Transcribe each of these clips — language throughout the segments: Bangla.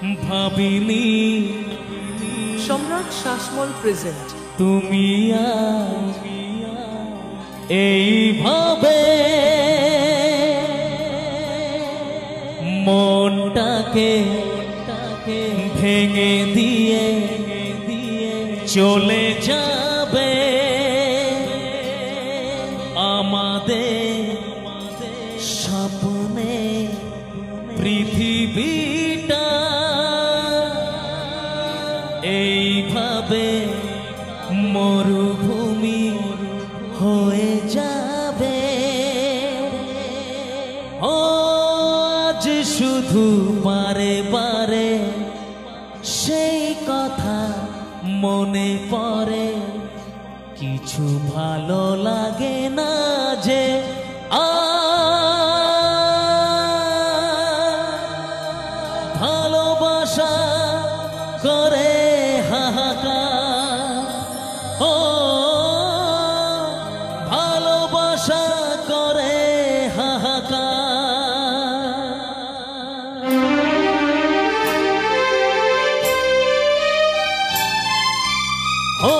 ভাবিনি সম্রাট শাসমল প্রেজেন্ট তুমি আজ এইভাবে মনটাকে ভেঙে দিয়ে চলে যাবে আমাদের স্বপ্নে পৃথিবীটা এইভাবে মরুভূমি হয়ে যাবে। ও আজ শুধু বারে বারে সেই কথা মনে পড়ে, কিছু ভালো লাগে না যে ভালোবাসা করে হাহাকার, ও ভালোবাসা করে হাহাকার। ও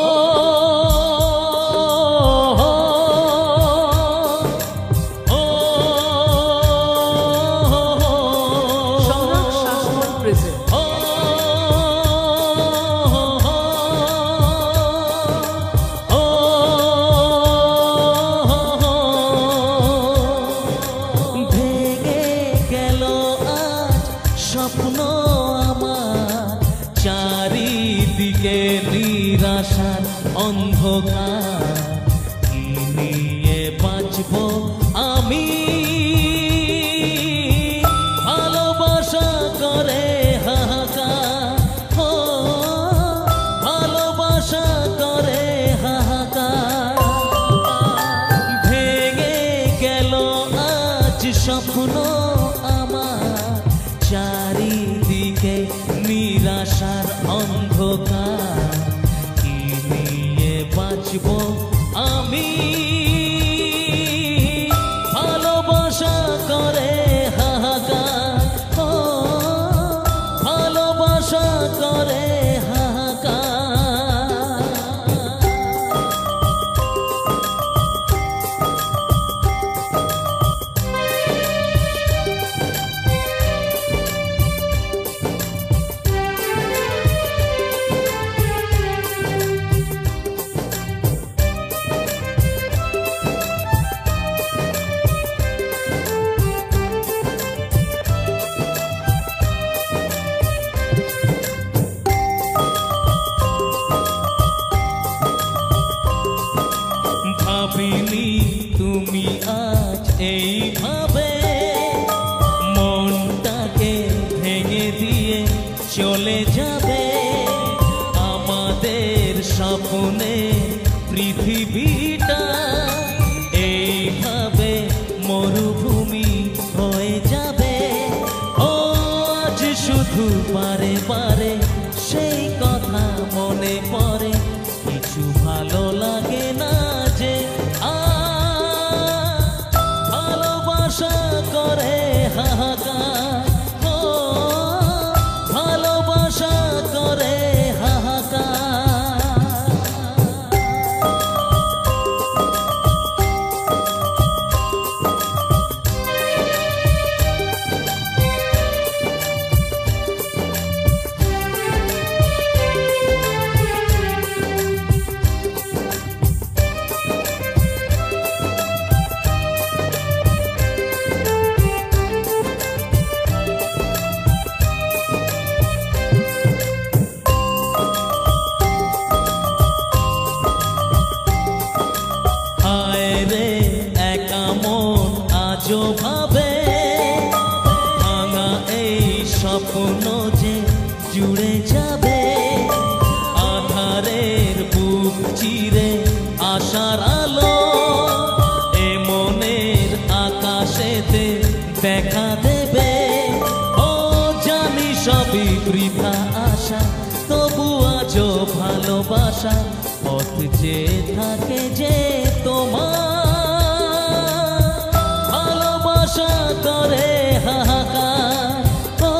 স্বপ্ন আমার চারিদিকে নিরাশার অন্ধকার, কি নিয়ে বাঁচব আমি? ভালোবাসা করে হাহাকার, ও ভালোবাসা করে হাহাকার। ভেঙে গেল আজ স্বপ্ন আমার চারিদিকে নিরাশার অন্ধকার, কি নিয়ে বাঁচব আমি? ভালোবাসা করে হাহাকার, ও ভালোবাসা করে হাহাকার। ভাবিনি তুমি আজ এইভাবে মনটাকে ভেঙে দিয়ে চলে যাবে আমাদের স্বপ্নে পৃথিবীটা এইভাবে মরুভূমি হয়ে যাবে। ও আজ শুধু বারে বারে সেই কথা মনে পড়ে, কিছু ভালো লাগে না যে ভালোবাসা করে হাহাকার, ও ভালোবাসা করে হাহাকার। আজও ভাবে ভাঙা এই স্বপ্ন যে জুড়ে যাবে, আধারের বুক চিরে আশার আলো এ মনের আকাশেতে দেখা দেবে। ও জানি সবই বৃথা আশা, তবু আজও ভালোবাসা পথ যে থাকে যে তোমার। ভালোবাসা করে হাহাকার, ও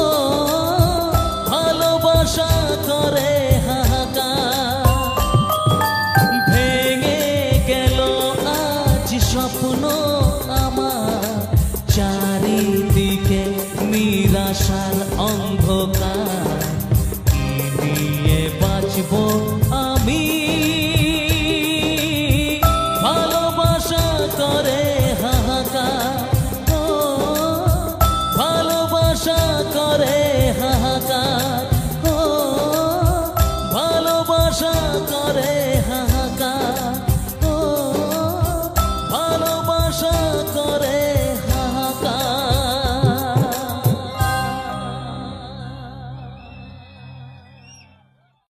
হতাশার অন্ধকার কি নিয়ে বাঁচবো আমি ভালোবাসা করে